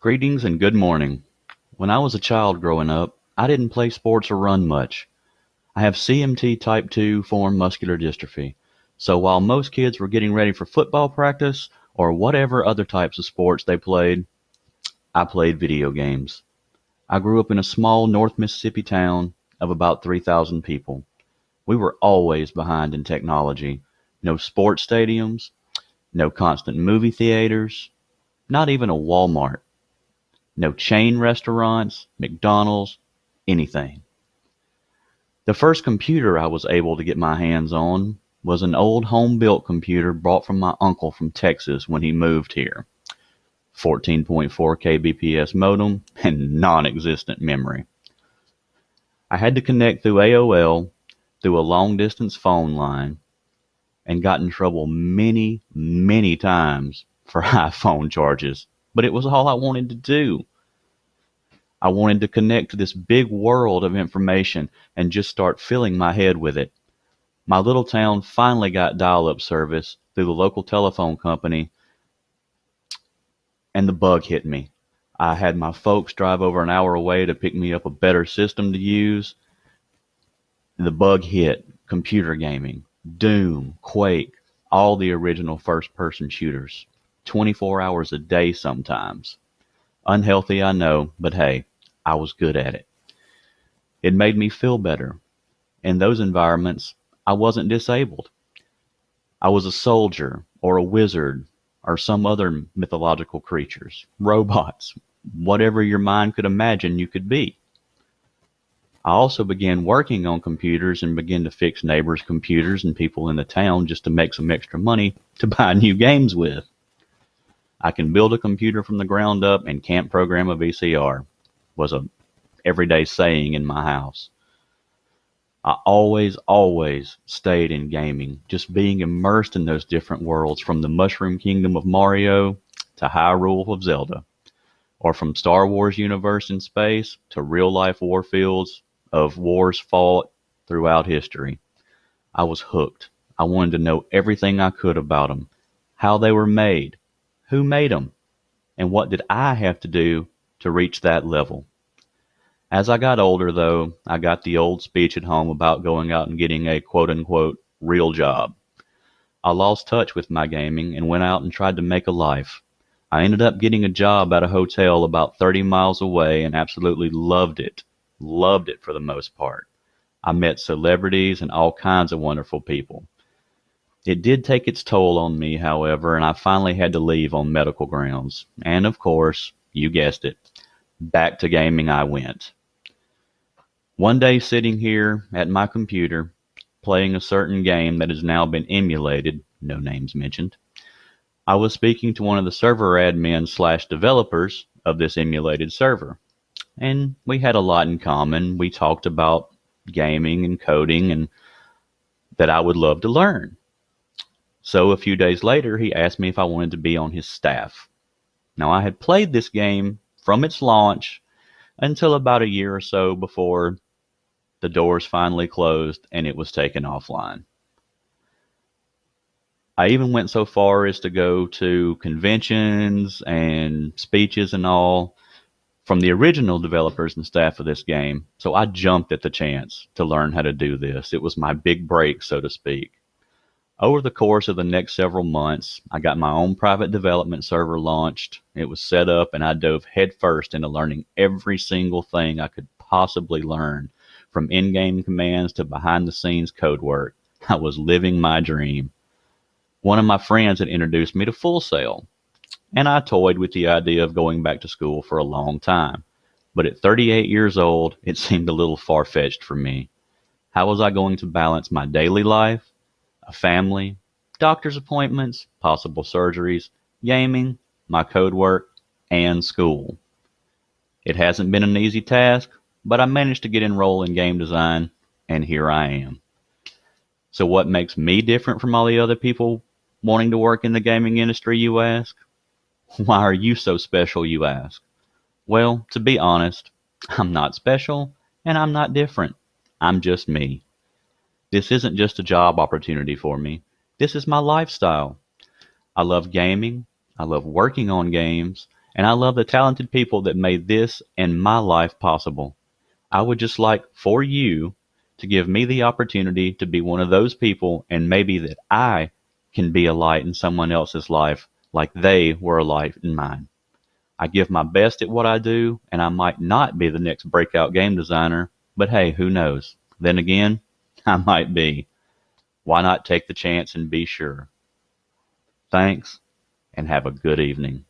Greetings and good morning. When I was a child growing up, I didn't play sports or run much. I have CMT type 2 form muscular dystrophy. So while most kids were getting ready for football practice or whatever other types of sports they played, I played video games. I grew up in a small North Mississippi town of about 3,000 people. We were always behind in technology. No sports stadiums, no constant movie theaters, not even a Walmart. No chain restaurants, McDonald's, anything. The first computer I was able to get my hands on was an old home-built computer bought from my uncle from Texas when he moved here. 14.4 kbps modem and non-existent memory. I had to connect through AOL, through a long-distance phone line, and got in trouble many, many times for high phone charges. But it was all I wanted to do. I wanted to connect to this big world of information and just start filling my head with it. My little town finally got dial-up service through the local telephone company, and the bug hit me. I had my folks drive over an hour away to pick me up a better system to use. The bug hit computer gaming, Doom, Quake, all the original first-person shooters. 24 hours a day sometimes. Unhealthy, I know, but hey, I was good at it. It made me feel better. In those environments, I wasn't disabled. I was a soldier or a wizard or some other mythological creatures, robots, whatever your mind could imagine you could be. I also began working on computers and began to fix neighbors' computers and people in the town just to make some extra money to buy new games with. I can build a computer from the ground up and can't program a VCR, was a everyday saying in my house. I always stayed in gaming, just being immersed in those different worlds, from the Mushroom Kingdom of Mario to Hyrule of Zelda, or from Star Wars universe in space to real-life warfields of wars fought throughout history. I was hooked. I wanted to know everything I could about them, how they were made, who made them, and what did I have to do to reach that level. As I got older, though, I got the old speech at home about going out and getting a quote-unquote real job. I lost touch with my gaming and went out and tried to make a life. I ended up getting a job at a hotel about 30 miles away and absolutely loved it. Loved it for the most part. I met celebrities and all kinds of wonderful people. It did take its toll on me, however, and I finally had to leave on medical grounds. And of course, you guessed it, back to gaming I went. One day, sitting here at my computer, playing a certain game that has now been emulated, no names mentioned, I was speaking to one of the server admins slash developers of this emulated server. And we had a lot in common. We talked about gaming and coding and that I would love to learn. So a few days later, he asked me if I wanted to be on his staff. Now, I had played this game from its launch until about a year or so before the doors finally closed and it was taken offline. I even went so far as to go to conventions and speeches and all from the original developers and staff of this game. So I jumped at the chance to learn how to do this. It was my big break, so to speak. Over the course of the next several months, I got my own private development server launched. It was set up, and I dove headfirst into learning every single thing I could possibly learn, from in-game commands to behind-the-scenes code work. I was living my dream. One of my friends had introduced me to Full Sail, and I toyed with the idea of going back to school for a long time. But at 38 years old, it seemed a little far-fetched for me. How was I going to balance my daily life, a family, doctor's appointments, possible surgeries, gaming, my code work, and school? It hasn't been an easy task, but I managed to get enrolled in game design, and here I am. So what makes me different from all the other people wanting to work in the gaming industry, you ask? Why are you so special, you ask? Well, to be honest, I'm not special, and I'm not different. I'm just me. This isn't just a job opportunity for me. This is my lifestyle. I love gaming. I love working on games. And I love the talented people that made this and my life possible. I would just like for you to give me the opportunity to be one of those people, and maybe that I can be a light in someone else's life like they were a light in mine. I give my best at what I do, and I might not be the next breakout game designer, but hey, who knows? Then again, I might be. Why not take the chance and be sure? Thanks, and have a good evening.